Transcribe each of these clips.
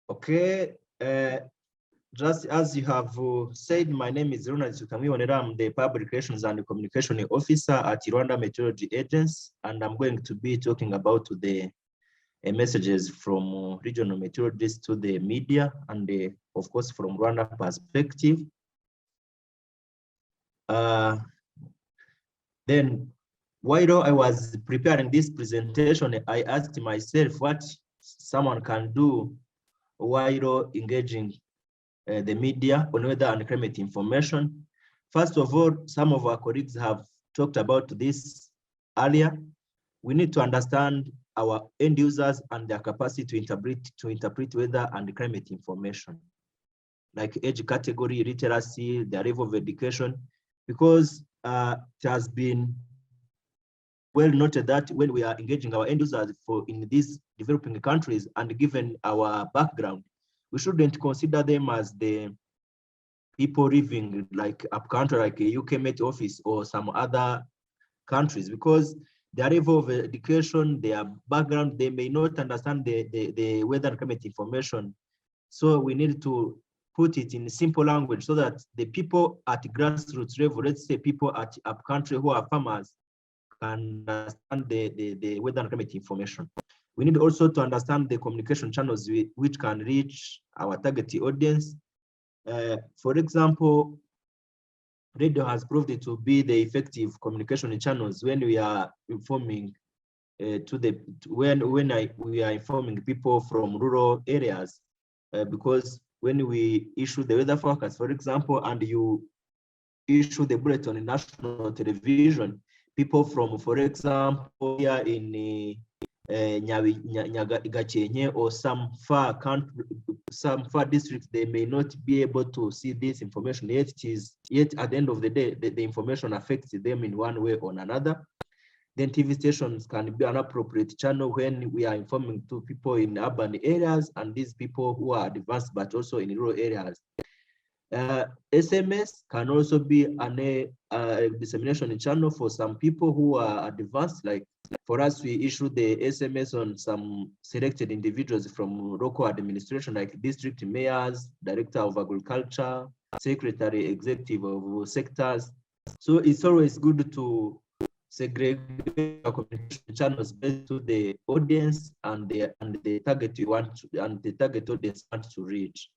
Okay, just as you have said, my name is Leonard Tukamwibonera. I'm the Public Relations and Communication Officer at Rwanda Meteorology Agency, and I'm going to be talking about the messages from regional meteorologists to the media, and of course from Rwanda perspective. Then, while I was preparing this presentation, I asked myself what someone can do while engaging the media on weather and climate information. First of all, some of our colleagues have talked about this earlier. We need to understand our end users and their capacity to interpret weather and climate information, like age category, literacy, their level of education, because it has been well noted that when we are engaging our end users in these developing countries, and given our background, we shouldn't consider them as the people living like up country, like a UK Met Office or some other countries, because their level of education, their background, they may not understand the weather and climate information. So we need to put it in simple language so that the people at grassroots level, let's say people at up country who are farmers, can understand the weather and climate information. We need also to understand the communication channels which can reach our target audience. For example, radio has proved it to be the effective communication channels when we are informing we are informing people from rural areas, because when we issue the weather forecast, for example, and you issue the bulletin on national television, people from, for example, here in Gakenke or some far country, some far districts, they may not be able to see this information. Yet at the end of the day, the information affects them in one way or another. Then TV stations can be an appropriate channel when we are informing to people in urban areas and these people who are advanced, but also in rural areas. SMS can also be a dissemination channel for some people who are advanced. Like for us, we issue the SMS on some selected individuals from local administration, like district mayors, director of agriculture, secretary, executive of sectors. So it's always good to segregate our communication channels based to the audience and the target you want to, and the target audience wants to reach.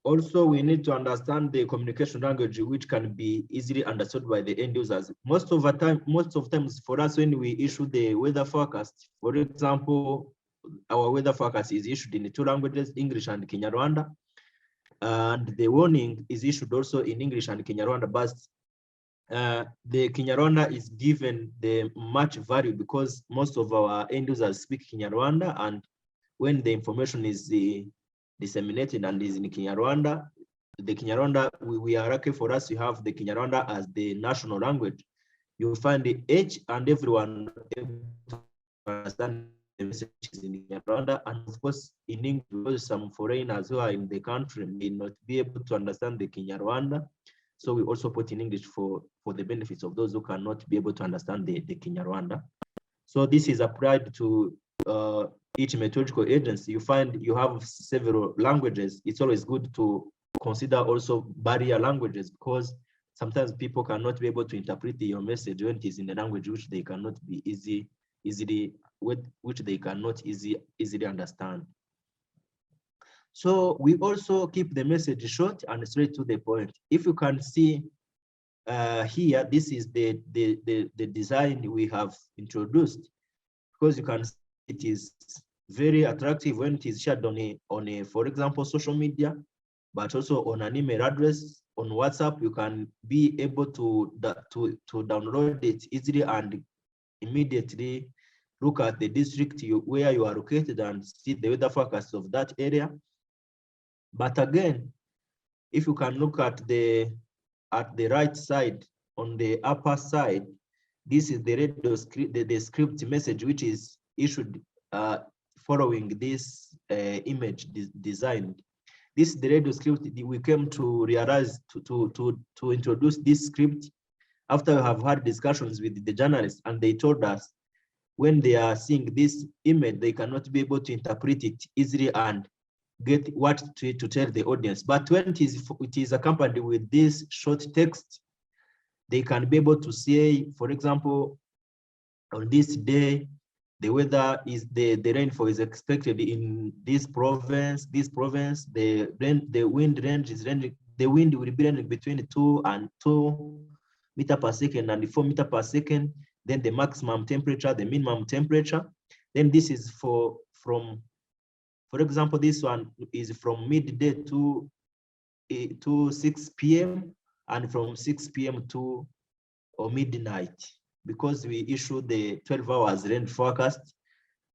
Also, we need to understand the communication language which can be easily understood by the end users. Most of times for us, when we issue the weather forecast, for example, our weather forecast is issued in 2 languages, English and Kinyarwanda. And the warning is issued also in English and Kinyarwanda, but the Kinyarwanda is given the much value because most of our end users speak Kinyarwanda, and when the information is disseminated and is in Kinyarwanda, the Kinyarwanda, we are lucky for us to have the Kinyarwanda as the national language. You find each and everyone able to understand the messages in Kinyarwanda, and of course in English, because some foreigners who are in the country may not be able to understand the Kinyarwanda. So we also put in English for the benefits of those who cannot be able to understand the Kinyarwanda. So this is applied to each meteorological agency. You find you have several languages. It's always good to consider also barrier languages, because sometimes people cannot be able to interpret your message when it is in a language which they cannot be easily understand. So we also keep the message short and straight to the point. If you can see here, this is the design we have introduced, because you can see it is very attractive when it is shared on a for example social media, but also on an email address. On WhatsApp, you can be able to download it easily and immediately look at the district where you are located and see the weather forecast of that area. But again, if you can look at the right side, on the upper side, this is the radio script, the script message which is issued following this image design. This is the radio script. We came to realize to introduce this script after we have had discussions with the journalists, and they told us when they are seeing this image, they cannot be able to interpret it easily and get what to tell the audience. But when it is accompanied with this short text, they can be able to say, for example, on this day, the weather is the rainfall is expected in this province. The wind range is ranging. The wind will be ranging between 2 and 2 meters per second and 4 meters per second. Then the maximum temperature, the minimum temperature. Then this is for example, this one is from midday to 6 p.m. and from 6 p.m. to midnight, because we issue the 12 hours rain forecast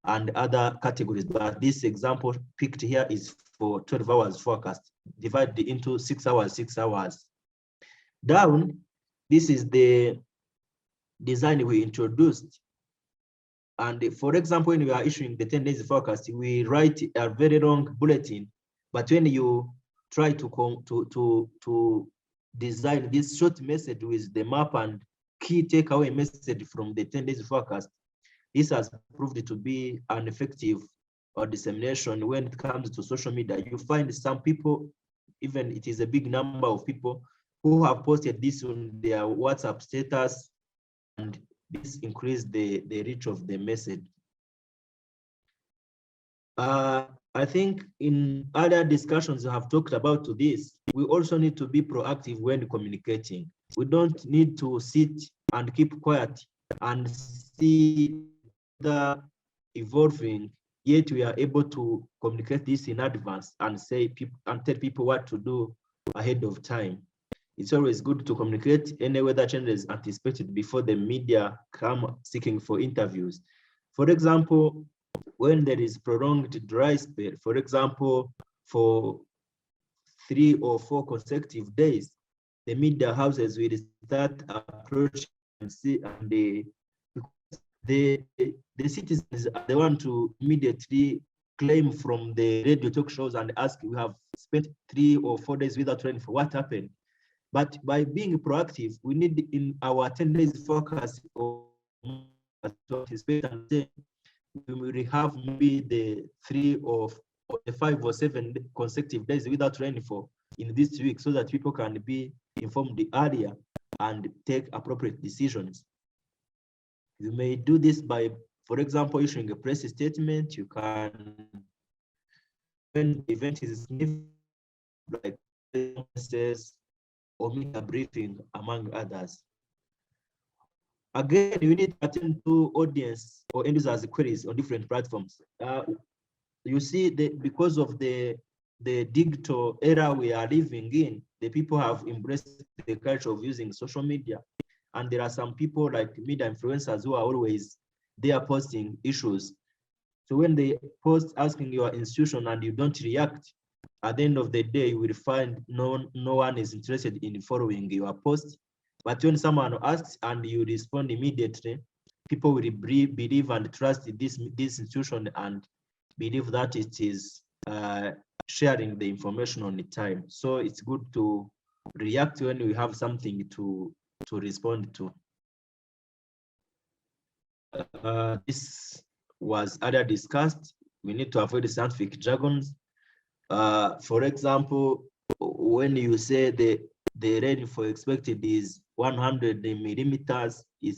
and other categories. But this example picked here is for 12 hours forecast, divided into 6 hours, 6 hours. Down, this is the design we introduced. And for example, when we are issuing the 10 days forecast, we write a very long bulletin. But when you try to design this short message with the map and key takeaway message from the 10 days forecast, this has proved to be an effective dissemination when it comes to social media. You find some people, even it is a big number of people who have posted this on their WhatsApp status, and this increased the reach of the message. I think in other discussions we have talked about this, we also need to be proactive when communicating. We don't need to sit and keep quiet and see the evolving, yet we are able to communicate this in advance and say and tell people what to do ahead of time. It's always good to communicate any weather changes anticipated before the media come seeking for interviews. For example, when there is prolonged dry spell, for example, for 3 or 4 consecutive days, the media houses will start approaching and see, and the citizens are the one to immediately claim from the radio talk shows and ask, we have spent 3 or 4 days without rain, for what happened? But by being proactive, we need in our 10 days forecast or anticipate and say, we will have maybe the 3 or 5 or 7 consecutive days without rainfall in this week, so that people can be informed earlier and take appropriate decisions. You may do this by, for example, issuing a press statement. You can, when the event is significant, like or media briefing, among others. Again, you need to attend to audience or end users queries on different platforms. You see, because of the digital era we are living in, the people have embraced the culture of using social media. And there are some people like media influencers who are always there posting issues. So when they post asking your institution and you don't react, at the end of the day, you will find no one is interested in following your post. But when someone asks and you respond immediately, people will believe and trust this institution and believe that it is sharing the information on the time. So it's good to react when we have something to respond to. This was earlier discussed. We need to avoid scientific jargons. For example, when you say the rainfall expected is 100 millimeters, we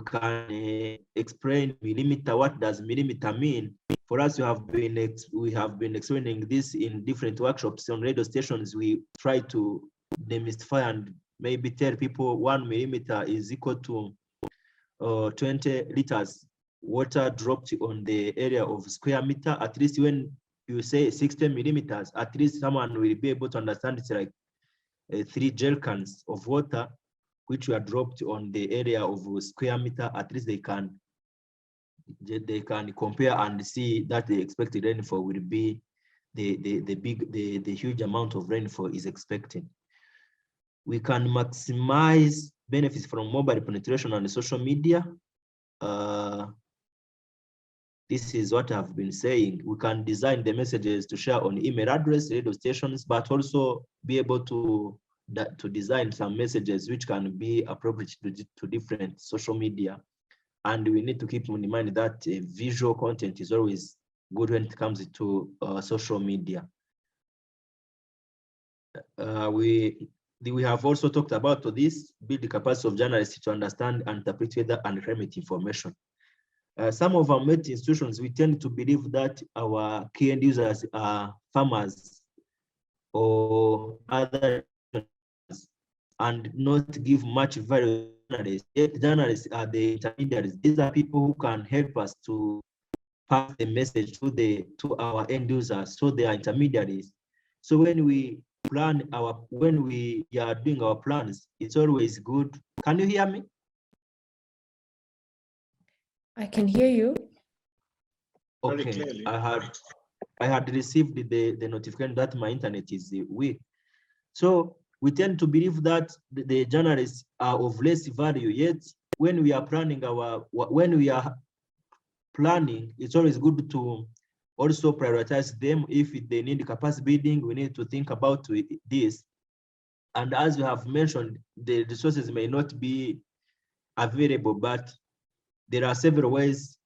can explain millimeter. What does millimeter mean? For us, we have been explaining this in different workshops on radio stations. We try to demystify and maybe tell people 1 millimeter is equal to 20 liters water dropped on the area of square meter. At least when you say 60 millimeters, at least someone will be able to understand it's like 3 gel cans of water which were dropped on the area of square meter. At least they can compare and see that the expected rainfall will be the huge amount of rainfall is expected. We can maximize benefits from mobile penetration on the social media. This is what I've been saying. We can design the messages to share on email address, radio stations, but also be able to to design some messages which can be appropriate to different social media. And we need to keep in mind that visual content is always good when it comes to social media. We have also talked about this, build the capacity of journalists to understand and interpret weather and climate information. Some of our met institutions, we tend to believe that our key end users are farmers or other, and not give much value to journalists. Yet journalists are the intermediaries. These are people who can help us to pass the message to our end users, so they are intermediaries. So when we are doing our plans, it's always good. Can you hear me? I can hear you. Okay, I had received the notification that my internet is weak. So we tend to believe that the journalists are of less value. Yet when we are planning it's always good to also prioritize them. If they need capacity building, we need to think about this. And as you have mentioned, the resources may not be available, but there are several ways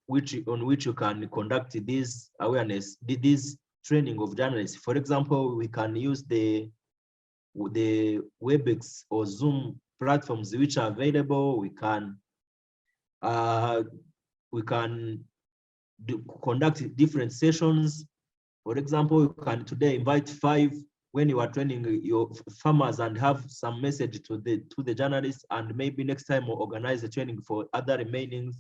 on which you can conduct this awareness, this training of journalists. For example, we can use the WebEx or Zoom platforms which are available. We can conduct different sessions. For example, you can today invite 5 when you are training your farmers and have some message to the journalists, and maybe next time we'll organize a training for other remainings.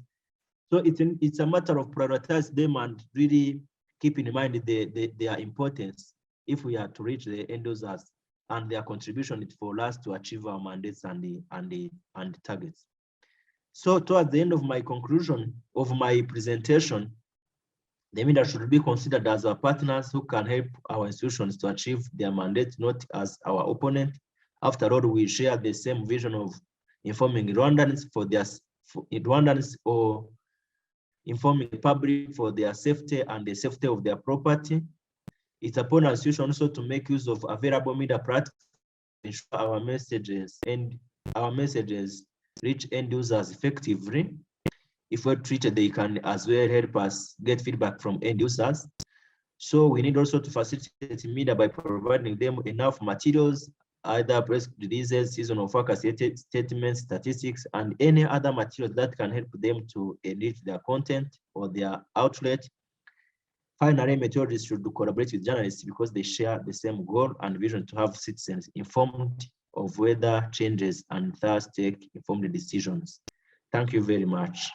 So it's a matter of prioritize them and really keep in mind their importance if we are to reach the end users, and their contribution for us to achieve our mandates and targets. So towards the end of my conclusion of my presentation, the media should be considered as our partners who can help our institutions to achieve their mandate, not as our opponent. After all, we share the same vision of informing Rwandans or informing the public for their safety and the safety of their property. It's upon our institution also to make use of available media platforms to ensure our messages reach end users effectively. If we're treated, they can as well help us get feedback from end users. So we need also to facilitate media by providing them enough materials, either press releases, seasonal forecast statements, statistics, and any other materials that can help them to enrich their content or their outlet. Finally, meteorologists should collaborate with journalists because they share the same goal and vision to have citizens informed of weather changes and thus take informed decisions. Thank you very much.